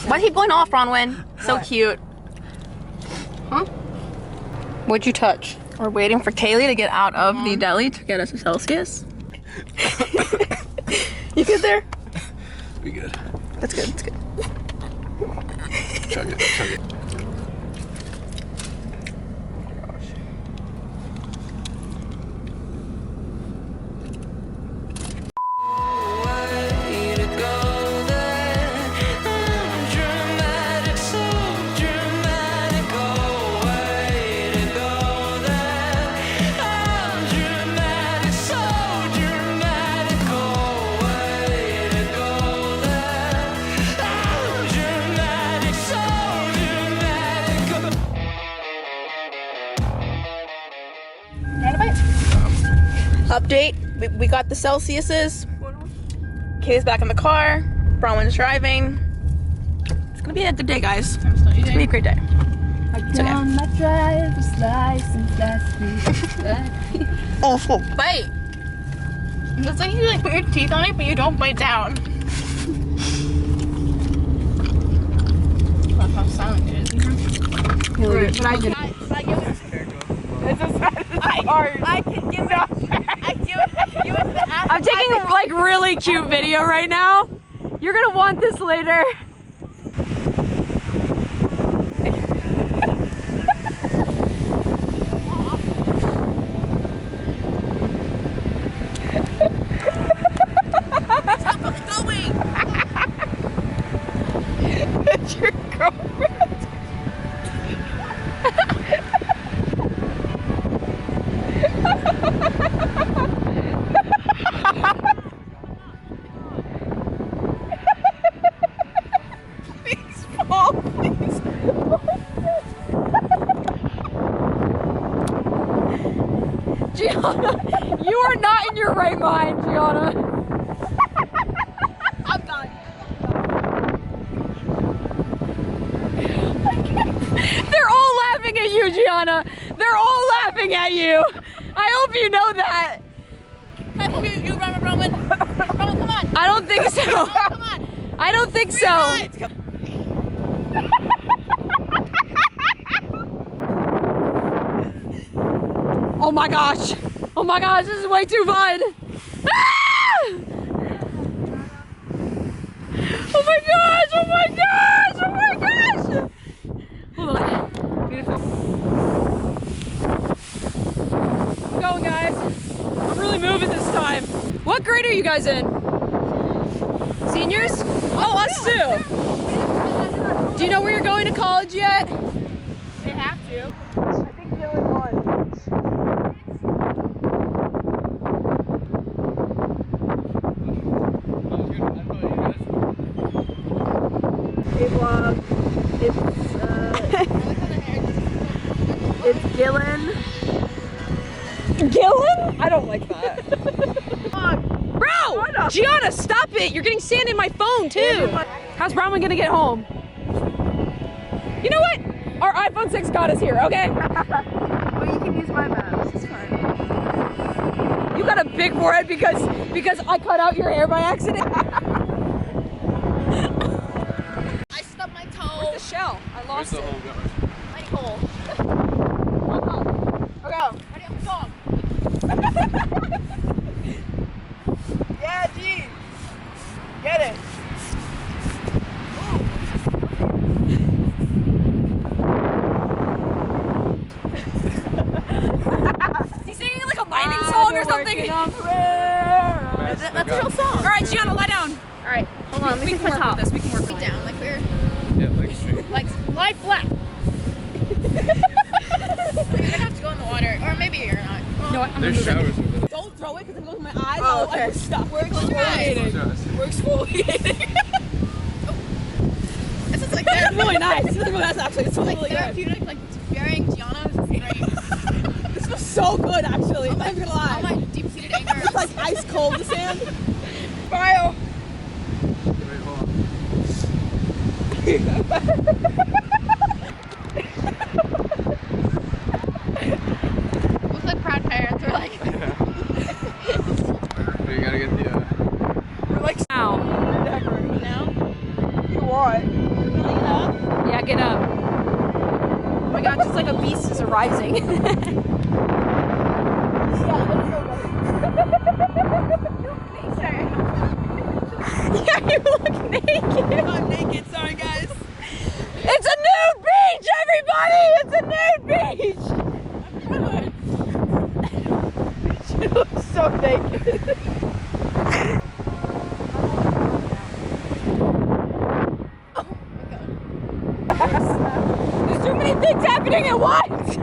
Why keep going off, Bronwyn? So cute. Huh? What'd you touch? We're waiting for Kaylee to get out of the deli to get us a Celsius. You good there? We good. That's good, that's good. Chug it, chug it. Update, we got the Celsiuses. Kay's back in the car. Bronwyn's driving. It's gonna be a good day, guys. It's gonna be a great day. I got my driver's license last week. Awful. Bite. It's like you like put your teeth on it, but you don't bite down. That's how silent it is. Right, but I can. I give it. I can give it. I give it the. I'm taking like really cute video right now. You're gonna want this later. Stop going. It's your girlfriend. Please fall, please. Gianna, you are not in your right mind, Gianna. I'm done. They're all laughing at you, Gianna. They're all laughing at you. I hope you know that. I hope you run, Roman. Roman, come on. I don't think so. Roman, come on. I don't think so. Oh my gosh. Oh my gosh, this is way too fun. Ah! Oh my gosh, oh my gosh, oh my gosh. Hold on. Beautiful. I'm going, guys. I'm really moving this time. What grade are you guys in? Seniors? Oh, us too. Do you know where you're going to college yet? They have to. I think Dylan won. It's Gillen. Gillen? I don't like that. Bro! Gianna, stop it! You're getting sand in my phone too! How's Bronwyn gonna get home? You know what? Our iPhone 6 got us here, okay? Well, you can use my maps. It's fine. You got a big forehead because I cut out your hair by accident. I stubbed my toe. Where's the shell? I lost it. My hole. Okay. Ready up the dog. Yeah, G. Get it. He's singing like a mining song or something. That's a real song. All right, Gianna, lie down. All right, hold on. We can work with this. We can work with Down, like we're Yeah, like straight. like lie flat. You're gonna have to go in the water, or maybe you're not. No, I'm There's showers over there. Don't throw it because it goes in my eyes. Oh, okay. I'm stuck. We're Close your eyes. exfoliating. We're exfoliating. This is like It's really nice. This is really nice, actually. It's really good. therapeutic, like burying Gianna's brain. This feels so good, actually. I'm not even gonna All lie. my deep-seated anger. It's like ice cold, the sand. Bio. Wait, hold on. Looks like proud parents. We're like. You gotta get the We're like now. Now? You want? Yeah, get up. Oh my gosh, it's like a beast is arising. Yeah, you look naked. I'm naked, sorry guys. It's a nude beach, everybody! It's a nude beach! She looks so naked. There's too many things happening at once!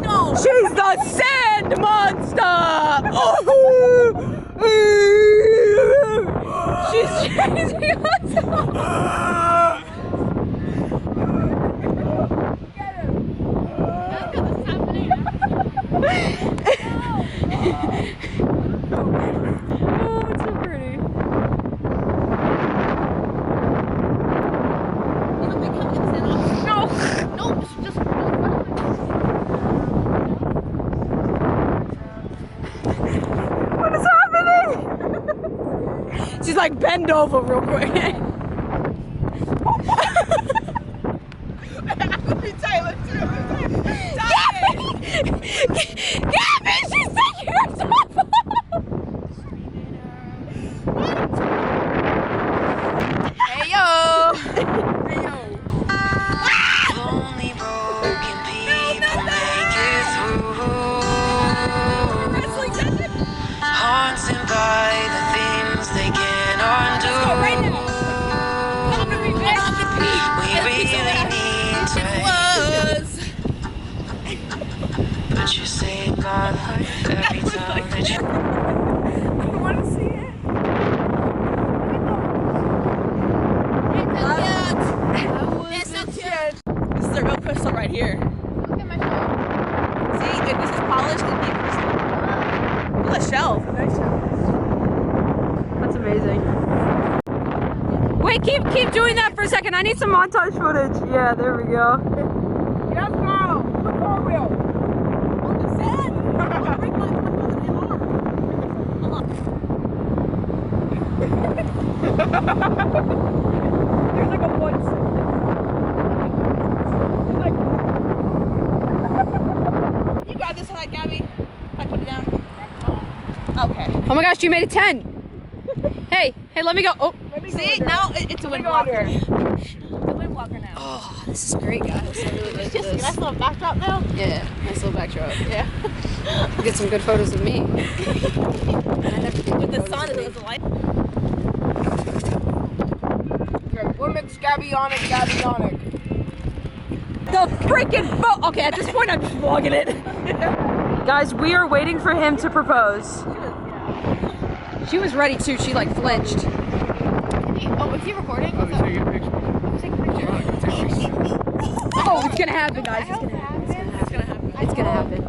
No! She's the sand monster! She's chasing us all. Oh, it's so pretty. No, just What is happening? She's like, bend over real quick. Gabby, she's taking herself off. Hey yo! Only broken people make it through. Haunted by the things they can't undo. We really need to. But you saved my life every time that you. I want to see it. This is a real crystal right here. See, if this is polished, it'd be crystal. Look at the shell. That's amazing. Wait, keep doing that for a second. I need some montage footage. Yeah, there we go. Yes, girl! The car wheel! On the sand! I'll break my There's like a woods. You got this side, Gabby. I put it down. Okay. Oh my gosh, you made a 10. Hey, let me go. Oh, See, now it's a windwalker. the windwalker now. Oh, this is great, guys. I really like Just a this. nice little backdrop now. Yeah, nice little backdrop. Yeah. Get some good photos of me. With the sun, it was a light. What makes Gabby on it, Gabby on it? The freaking boat. Okay, at this point, I'm just vlogging it. Guys, we are waiting for him to propose. She was ready to. She like flinched. Oh, is he recording? Oh, take a picture. Oh, it's gonna happen, guys. It's gonna happen. It's gonna happen. It's gonna happen.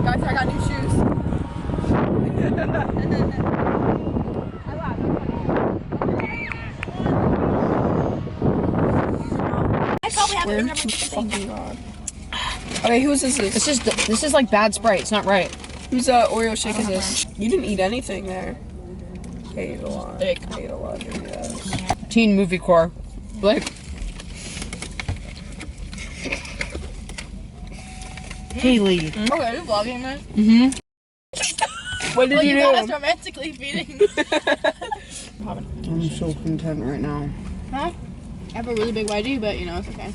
Guys, I got new shoes. I probably have to Fucking god. Okay, whose is this? This is like bad Sprite. It's not right. Whose Oreo shake is this? You didn't eat anything there. I ate a lot. I ate a lot, yeah. Teen movie core. Like. Haley. Okay, are you vlogging, man? Mm-hmm. What did you got us do? romantically feeding. I'm so content right now. Huh? I have a really big YG, but you know, it's okay.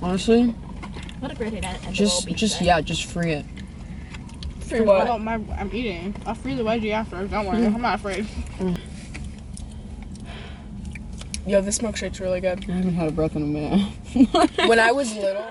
Honestly, What a great day. just free it. For what? I'm eating. I'll free the YG after. Don't worry. I'm not afraid. Yo, this milkshake's really good. I haven't had a breath in a minute. When I was little.